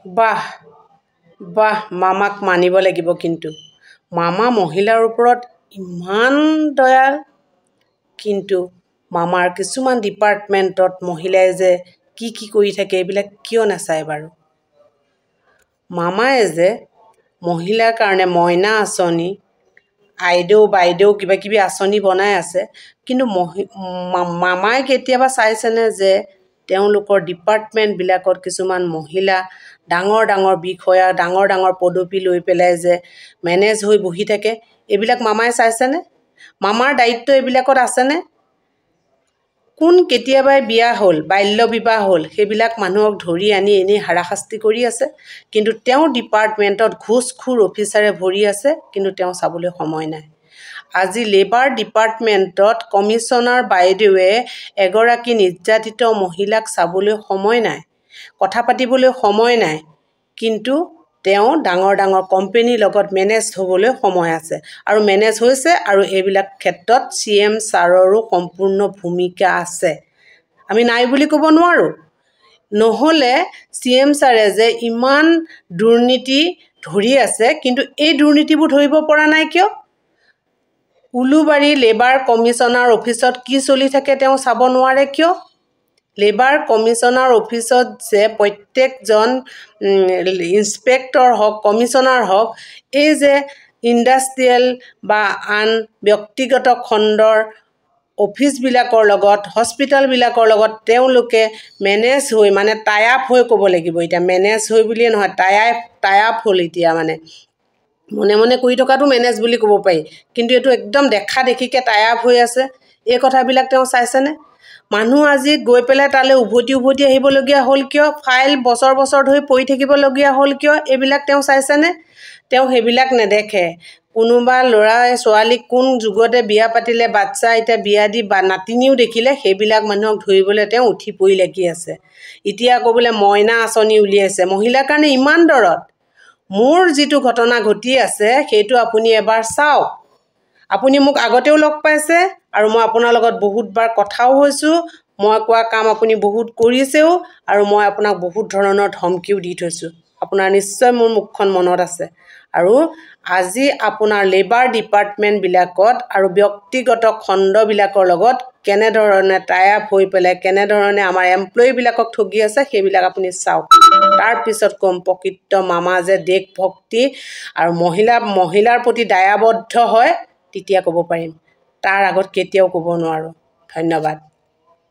বাহ বাহ মামাক মানিব লাগিব কিন্তু মামা মহিলাৰ ওপৰত ইমান দয়াল কিন্তু মামাৰ কিছুমান ডিপাৰ্টমেণ্টত মহিলাই যে কি কৰি থাকে এইবিলাক কিয় নাচায় বাৰু মামায়ে যে মহিলাৰ কাৰণে মইনা আঁচনি আইদেউ বাইদেউ কিবা কিবি আঁচনি বনাই আছে কিন্তু মামাই কেতিয়াবা চাইছেনে যে তেওঁলোকৰ ডিপাৰ্টমেণ্টবিলাকত কিছুমান মহিলা ডাঙৰ ডাঙৰ বিষয়া ডাঙৰ ডাঙৰ পদবী লৈ পেলাই যে মেনেজ হৈ বহি থাকে এইবিলাক মামাই চাইছেনে মামাৰ দায়িত্ব এইবিলাকত আছেনে কোন কেতিয়াবাই বিয়া হ'ল বাল্য বিবাহ হ'ল সেইবিলাক মানুহক ধৰি আনি এনেই হাৰাশাস্তি কৰি আছে কিন্তু তেওঁ ডিপাৰ্টমেণ্টত ঘুষখোৰ অফিচাৰে ভৰি আছে কিন্তু তেওঁ চাবলৈ সময় নাই আজি লেবাৰ ডিপাৰ্টমেণ্টত কমিছনাৰ বাইদেৱে এগৰাকী নিৰ্যাতিত মহিলাক চাবলৈ সময় নাই কথা পাতিবলৈ সময় নাই কিন্তু তেওঁ ডাঙৰ ডাঙৰ কোম্পানীৰ লগত মেনেজ হ'বলৈ সময় আছে আৰু মেনেজ হৈছে আৰু এইবিলাক ক্ষেত্ৰত CM ছাৰৰো সম্পূৰ্ণ ভূমিকা আছে আমি নাই বুলি ক'ব নোৱাৰো নহলে CM ছাৰে যে ইমান দুৰ্নীতি ধৰি আছে কিন্তু এই দুৰ্নীতিবোৰ ধৰিব পৰা নাই কিয় উলুবাৰী লেবাৰ কমিছনাৰ অফিচত কি চলি থাকে তেওঁ চাব নোৱাৰে কিয় লেবাৰ কমিছনাৰ অফিচত যে প্ৰত্যেকজন ইন্সপেক্টৰ হওক কমিছনাৰ হওক এই যে ইণ্ডাষ্ট্ৰিয়েল বা আন ব্যক্তিগত খণ্ডৰ অফিচবিলাকৰ লগত হস্পিটেলবিলাকৰ লগত তেওঁলোকে মেনেজ হৈ মানে টাই আপ হৈ ক'ব লাগিব এতিয়া মেনেজ হৈ বুলিয়ে নহয় টাই আপ হ'ল এতিয়া মানে মনে মনে কৰি থকাটো মেনেজ বুলি ক'ব পাৰি কিন্তু এইটো একদম দেখা দেখিকে টাই আপ হৈ আছে এই কথাবিলাক তেওঁ চাইছেনে মানুহ আজি গৈ পেলাই তালৈ উভতি আহিবলগীয়া হ'ল কিয় ফাইল বছৰ বছৰ ধৰি পৰি থাকিবলগীয়া হ'ল কিয় এইবিলাক তেওঁ চাইছেনে তেওঁ সেইবিলাক নেদেখে কোনোবা ল'ৰা ছোৱালী কোন যুগতে বিয়া পাতিলে বাচ্চা এতিয়া বিয়া দি নাতিনিও দেখিলে সেইবিলাক মানুহক ধৰিবলৈ তেওঁ উঠি পৰি লাগি আছে এতিয়া আকৌ বোলে মইনা আঁচনি উলিয়াইছে মহিলাৰ কাৰণে ইমান দৰদ মোৰ যিটো ঘটনা ঘটি আছে সেইটো আপুনি এবাৰ চাওক আপুনি মোক আগতেও লগ পাইছে আৰু মই আপোনাৰ লগত বহুতবাৰ কথাও হৈছো মই কোৱা কাম আপুনি বহুত কৰিছেও আৰু মই আপোনাক বহুত ধৰণৰ ধমকিও দি থৈছো আপোনাৰ নিশ্চয় মোৰ মুখখন মনত আছে আৰু আজি আপোনাৰ লেবাৰ ডিপাৰ্টমেণ্ট বিলাকত আৰু ব্যক্তিগত খণ্ডবিলাকৰ লগত কেনে ধৰণে টাই আপ হৈ পেলাই কেনে ধৰণে আমাৰ এমপ্লয়ি বিলাকক ঠগি আছে সেইবিলাক আপুনি চাওক তাৰ পিছত কম প্ৰকৃত মামা যে দেশ ভক্তি আৰু মহিলাৰ প্ৰতি দায়াবদ্ধ হয় তেতিয়া ক'ব পাৰিম তাৰ আগত কেতিয়াও ক'ব নোৱাৰো ধন্যবাদ